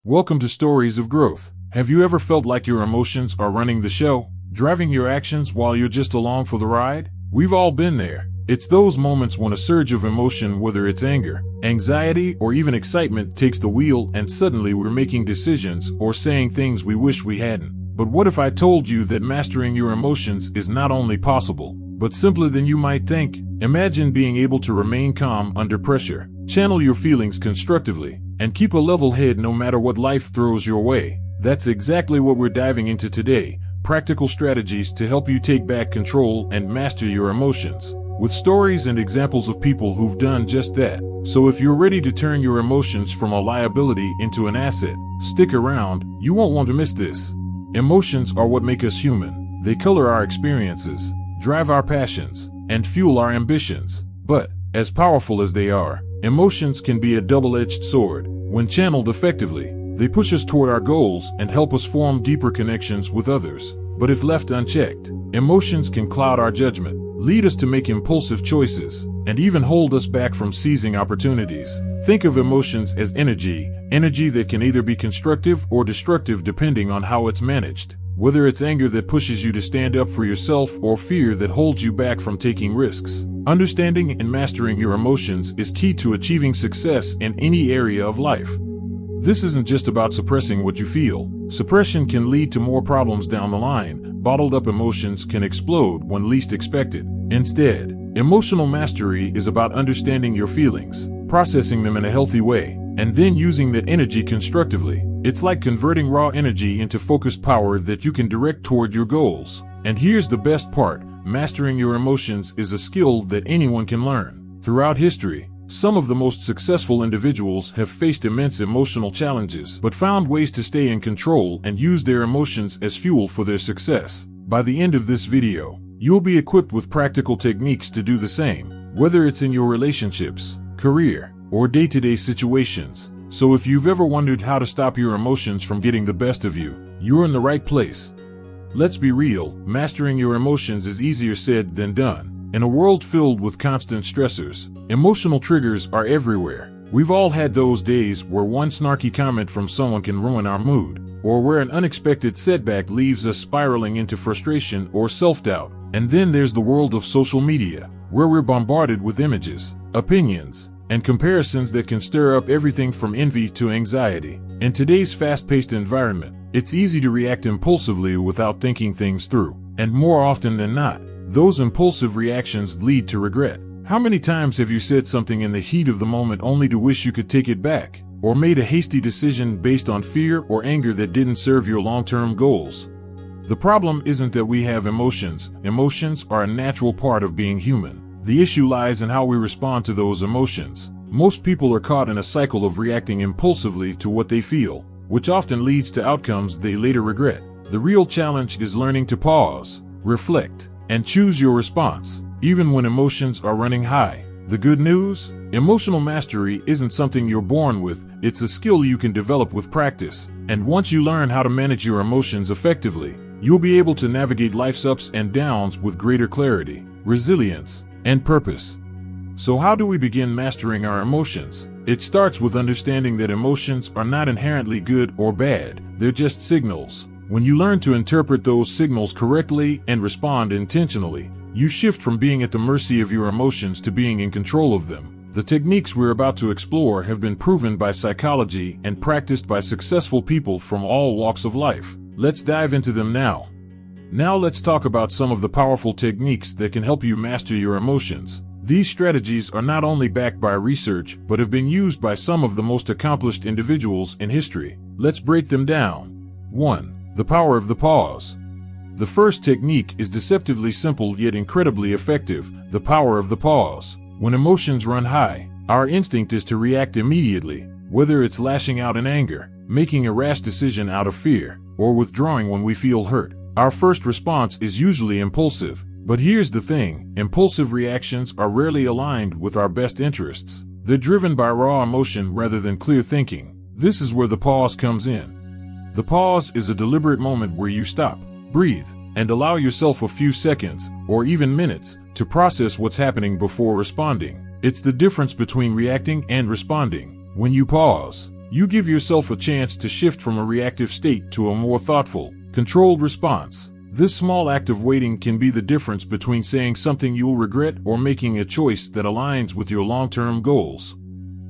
Welcome to Stories of Growth. Have you ever felt like your emotions are running the show, driving your actions while you're just along for the ride? We've all been there. It's those moments when a surge of emotion, whether it's anger, anxiety, or even excitement, takes the wheel and suddenly we're making decisions or saying things we wish we hadn't. But what if I told you that mastering your emotions is not only possible, but simpler than you might think? Imagine being able to remain calm under pressure, channel your feelings constructively, and keep a level head no matter what life throws your way. That's exactly what we're diving into today. Practical strategies to help you take back control and master your emotions, with stories and examples of people who've done just that. So if you're ready to turn your emotions from a liability into an asset, stick around, you won't want to miss this. Emotions are what make us human. They color our experiences, drive our passions, and fuel our ambitions. But, as powerful as they are, emotions can be a double-edged sword. When channeled effectively, they push us toward our goals and help us form deeper connections with others. But if left unchecked, emotions can cloud our judgment, lead us to make impulsive choices, and even hold us back from seizing opportunities. Think of emotions as energy that can either be constructive or destructive depending on how it's managed. Whether it's anger that pushes you to stand up for yourself or fear that holds you back from taking risks. Understanding and mastering your emotions is key to achieving success in any area of life. This isn't just about suppressing what you feel. Suppression can lead to more problems down the line. Bottled up emotions can explode when least expected. Instead, emotional mastery is about understanding your feelings, processing them in a healthy way, and then using that energy constructively. It's like converting raw energy into focused power that you can direct toward your goals. And here's the best part. Mastering your emotions is a skill that anyone can learn. Throughout history, some of the most successful individuals have faced immense emotional challenges, but found ways to stay in control and use their emotions as fuel for their success. By the end of this video, you'll be equipped with practical techniques to do the same, whether it's in your relationships, career, or day-to-day situations. So if you've ever wondered how to stop your emotions from getting the best of you, you're in the right place. Let's be real, mastering your emotions is easier said than done. In a world filled with constant stressors, emotional triggers are everywhere. We've all had those days where one snarky comment from someone can ruin our mood, or where an unexpected setback leaves us spiraling into frustration or self-doubt. And then there's the world of social media, where we're bombarded with images, opinions, and comparisons that can stir up everything from envy to anxiety. In today's fast-paced environment, it's easy to react impulsively without thinking things through. And more often than not, those impulsive reactions lead to regret. How many times have you said something in the heat of the moment only to wish you could take it back? Or made a hasty decision based on fear or anger that didn't serve your long-term goals? The problem isn't that we have emotions. Emotions are a natural part of being human. The issue lies in how we respond to those emotions. Most people are caught in a cycle of reacting impulsively to what they feel, which often leads to outcomes they later regret. The real challenge is learning to pause, reflect, and choose your response, even when emotions are running high. The good news? Emotional mastery isn't something you're born with, it's a skill you can develop with practice. And once you learn how to manage your emotions effectively, you'll be able to navigate life's ups and downs with greater clarity, resilience, and purpose. So how do we begin mastering our emotions? It starts with understanding that emotions are not inherently good or bad, they're just signals. When you learn to interpret those signals correctly and respond intentionally, you shift from being at the mercy of your emotions to being in control of them. The techniques we're about to explore have been proven by psychology and practiced by successful people from all walks of life. Let's dive into them now. Now let's talk about some of the powerful techniques that can help you master your emotions. These strategies are not only backed by research, but have been used by some of the most accomplished individuals in history. Let's break them down. 1. The power of the pause. The first technique is deceptively simple yet incredibly effective, the power of the pause. When emotions run high, our instinct is to react immediately, whether it's lashing out in anger, making a rash decision out of fear, or withdrawing when we feel hurt. Our first response is usually impulsive. But here's the thing, impulsive reactions are rarely aligned with our best interests. They're driven by raw emotion rather than clear thinking. This is where the pause comes in. The pause is a deliberate moment where you stop, breathe, and allow yourself a few seconds, or even minutes, to process what's happening before responding. It's the difference between reacting and responding. When you pause, You give yourself a chance to shift from a reactive state to a more thoughtful, controlled response. This small act of waiting can be the difference between saying something you'll regret or making a choice that aligns with your long-term goals.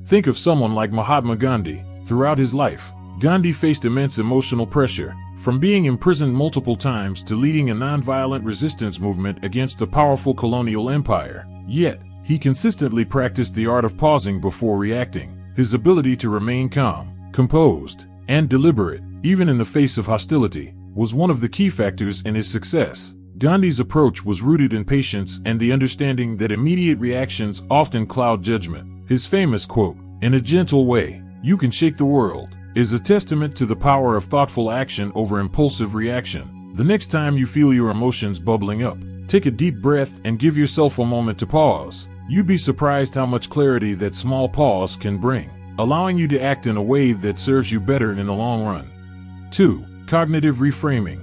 Think of someone like Mahatma Gandhi. Throughout his life, Gandhi faced immense emotional pressure, from being imprisoned multiple times to leading a nonviolent resistance movement against a powerful colonial empire. Yet, he consistently practiced the art of pausing before reacting. His ability to remain calm, composed, and deliberate, even in the face of hostility, was one of the key factors in his success. Gandhi's approach was rooted in patience and the understanding that immediate reactions often cloud judgment. His famous quote, "In a gentle way, you can shake the world," is a testament to the power of thoughtful action over impulsive reaction. The next time you feel your emotions bubbling up, take a deep breath and give yourself a moment to pause. You'd be surprised how much clarity that small pause can bring, allowing you to act in a way that serves you better in the long run. 2. Cognitive reframing.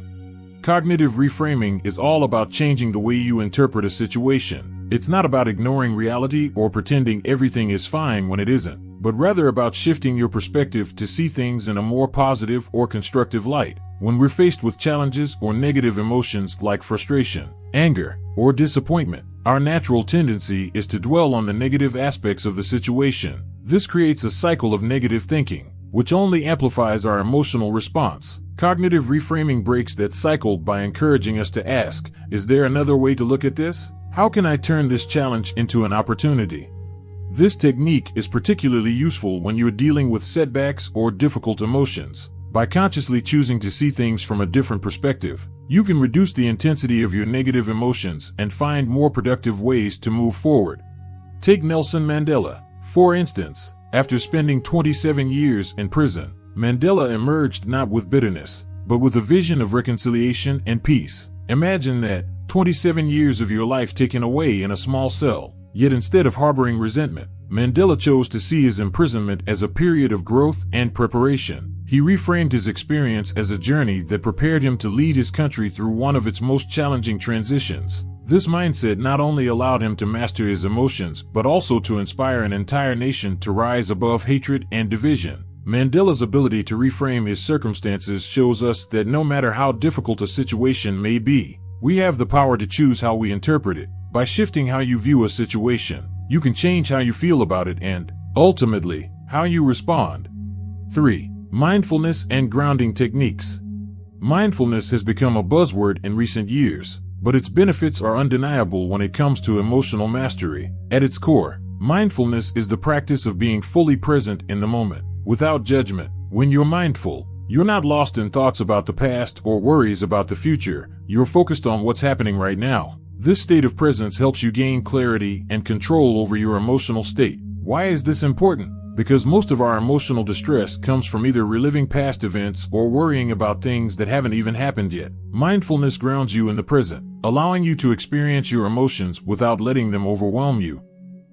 Cognitive reframing is all about changing the way you interpret a situation. It's not about ignoring reality or pretending everything is fine when it isn't, but rather about shifting your perspective to see things in a more positive or constructive light. When we're faced with challenges or negative emotions like frustration, anger, or disappointment, our natural tendency is to dwell on the negative aspects of the situation. This creates a cycle of negative thinking, which only amplifies our emotional response. Cognitive reframing breaks that cycle by encouraging us to ask, is there another way to look at this? How can I turn this challenge into an opportunity? This technique is particularly useful when you're dealing with setbacks or difficult emotions. By consciously choosing to see things from a different perspective, you can reduce the intensity of your negative emotions and find more productive ways to move forward. Take Nelson Mandela, for instance. After spending 27 years in prison, Mandela emerged not with bitterness, but with a vision of reconciliation and peace. Imagine that, 27 years of your life taken away in a small cell. Yet instead of harboring resentment, Mandela chose to see his imprisonment as a period of growth and preparation. He reframed his experience as a journey that prepared him to lead his country through one of its most challenging transitions. This mindset not only allowed him to master his emotions, but also to inspire an entire nation to rise above hatred and division. Mandela's ability to reframe his circumstances shows us that no matter how difficult a situation may be, we have the power to choose how we interpret it. By shifting how you view a situation, you can change how you feel about it and, ultimately, how you respond. 3. Mindfulness and grounding techniques. Mindfulness has become a buzzword in recent years, but its benefits are undeniable when it comes to emotional mastery. At its core, mindfulness is the practice of being fully present in the moment, without judgment. When you're mindful, you're not lost in thoughts about the past or worries about the future. You're focused on what's happening right now. This state of presence helps you gain clarity and control over your emotional state. Why is this important? Because most of our emotional distress comes from either reliving past events or worrying about things that haven't even happened yet. Mindfulness grounds you in the present, allowing you to experience your emotions without letting them overwhelm you.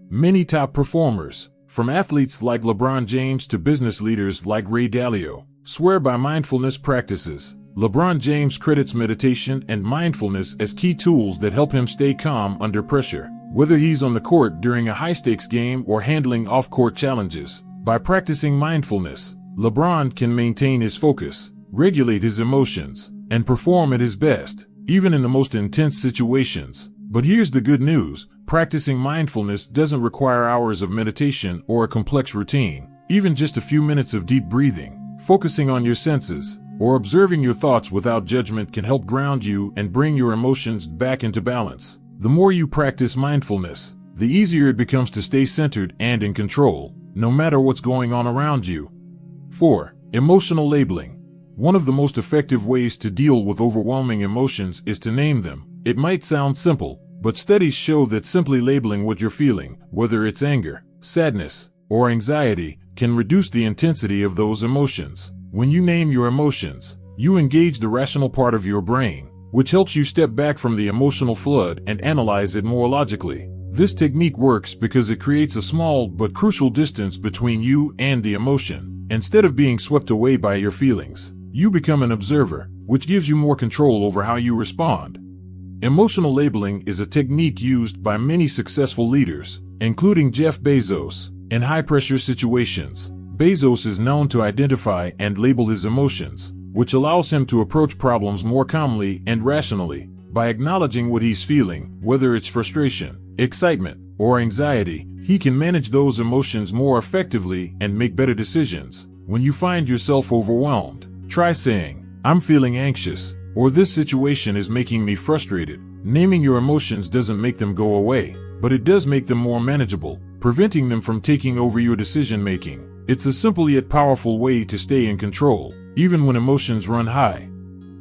Many top performers, from athletes like LeBron James to business leaders like Ray Dalio, swear by mindfulness practices. LeBron James credits meditation and mindfulness as key tools that help him stay calm under pressure, whether he's on the court during a high-stakes game or handling off-court challenges. By practicing mindfulness, LeBron can maintain his focus, regulate his emotions, and perform at his best, even in the most intense situations. But here's the good news: practicing mindfulness doesn't require hours of meditation or a complex routine. Even just a few minutes of deep breathing, focusing on your senses, or observing your thoughts without judgment can help ground you and bring your emotions back into balance. The more you practice mindfulness, the easier it becomes to stay centered and in control, no matter what's going on around you. 4. Emotional labeling. One of the most effective ways to deal with overwhelming emotions is to name them. It might sound simple, but studies show that simply labeling what you're feeling, whether it's anger, sadness, or anxiety, can reduce the intensity of those emotions. When you name your emotions, you engage the rational part of your brain, which helps you step back from the emotional flood and analyze it more logically. This technique works because it creates a small but crucial distance between you and the emotion. Instead of being swept away by your feelings, you become an observer, which gives you more control over how you respond. Emotional labeling is a technique used by many successful leaders, including Jeff Bezos, in high-pressure situations. Bezos is known to identify and label his emotions, which allows him to approach problems more calmly and rationally. By acknowledging what he's feeling, whether it's frustration, excitement, or anxiety, he can manage those emotions more effectively and make better decisions. When you find yourself overwhelmed, try saying, "I'm feeling anxious," or "This situation is making me frustrated." Naming your emotions doesn't make them go away, but it does make them more manageable, preventing them from taking over your decision-making. It's a simple yet powerful way to stay in control, even when emotions run high.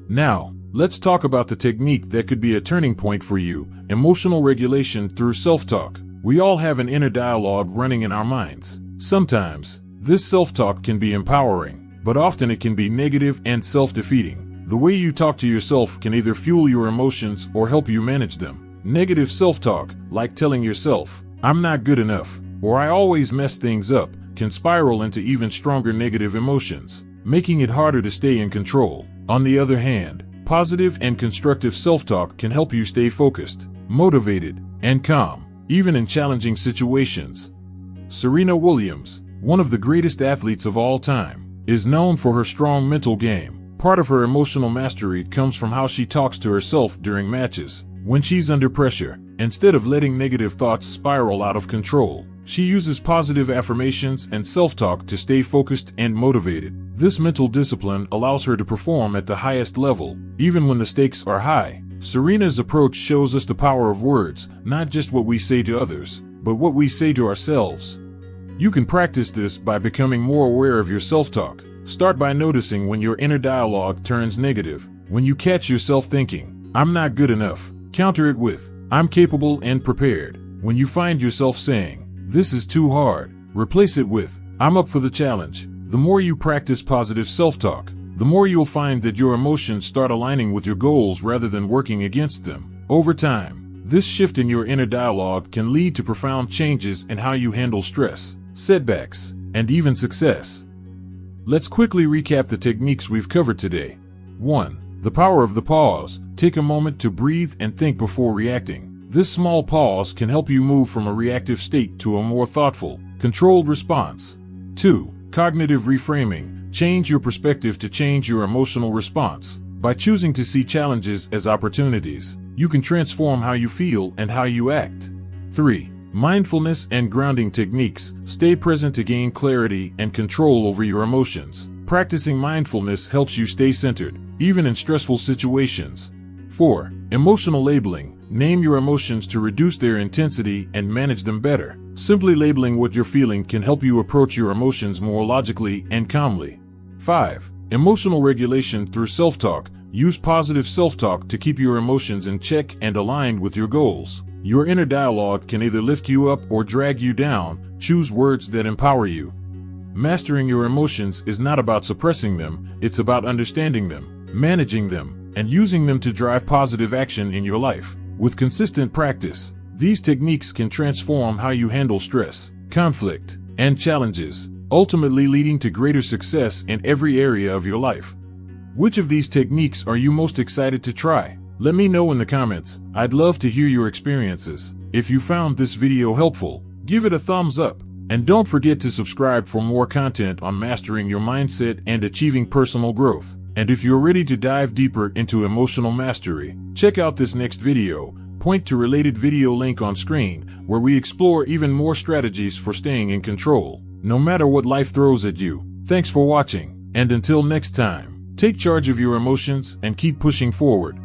Now, let's talk about the technique that could be a turning point for you: emotional regulation through self-talk. We all have an inner dialogue running in our minds. Sometimes, this self-talk can be empowering, but often it can be negative and self-defeating. The way you talk to yourself can either fuel your emotions or help you manage them. Negative self-talk, like telling yourself, "I'm not good enough," or "I always mess things up," can spiral into even stronger negative emotions, making it harder to stay in control. On the other hand, positive and constructive self-talk can help you stay focused, motivated, and calm, even in challenging situations. Serena Williams, one of the greatest athletes of all time, is known for her strong mental game. Part of her emotional mastery comes from how she talks to herself during matches. When she's under pressure, instead of letting negative thoughts spiral out of control, she uses positive affirmations and self-talk to stay focused and motivated. This mental discipline allows her to perform at the highest level, even when the stakes are high. Serena's approach shows us the power of words, not just what we say to others, but what we say to ourselves. You can practice this by becoming more aware of your self-talk. Start by noticing when your inner dialogue turns negative. When you catch yourself thinking, "I'm not good enough," counter it with, "I'm capable and prepared." When you find yourself saying, "This is too hard," replace it with, "I'm up for the challenge." The more you practice positive self-talk, the more you'll find that your emotions start aligning with your goals rather than working against them. Over time, this shift in your inner dialogue can lead to profound changes in how you handle stress, setbacks, and even success. Let's quickly recap the techniques we've covered today. 1. The power of the pause. Take a moment to breathe and think before reacting. This small pause can help you move from a reactive state to a more thoughtful, controlled response. 2. Cognitive reframing. Change your perspective to change your emotional response. By choosing to see challenges as opportunities, you can transform how you feel and how you act. 3. Mindfulness and grounding techniques. Stay present to gain clarity and control over your emotions. Practicing mindfulness helps you stay centered, even in stressful situations. 4. Emotional labeling. Name your emotions to reduce their intensity and manage them better. Simply labeling what you're feeling can help you approach your emotions more logically and calmly. 5. Emotional regulation through self-talk. Use positive self-talk to keep your emotions in check and aligned with your goals. Your inner dialogue can either lift you up or drag you down. Choose words that empower you. Mastering your emotions is not about suppressing them, it's about understanding them, managing them, and using them to drive positive action in your life. With consistent practice, these techniques can transform how you handle stress, conflict, and challenges, ultimately leading to greater success in every area of your life. Which of these techniques are you most excited to try? Let me know in the comments. I'd love to hear your experiences. If you found this video helpful, give it a thumbs up. And don't forget to subscribe for more content on mastering your mindset and achieving personal growth. And if you're ready to dive deeper into emotional mastery, check out this next video. Point to related video link on screen, where we explore even more strategies for staying in control, no matter what life throws at you. Thanks for watching, and until next time, take charge of your emotions and keep pushing forward.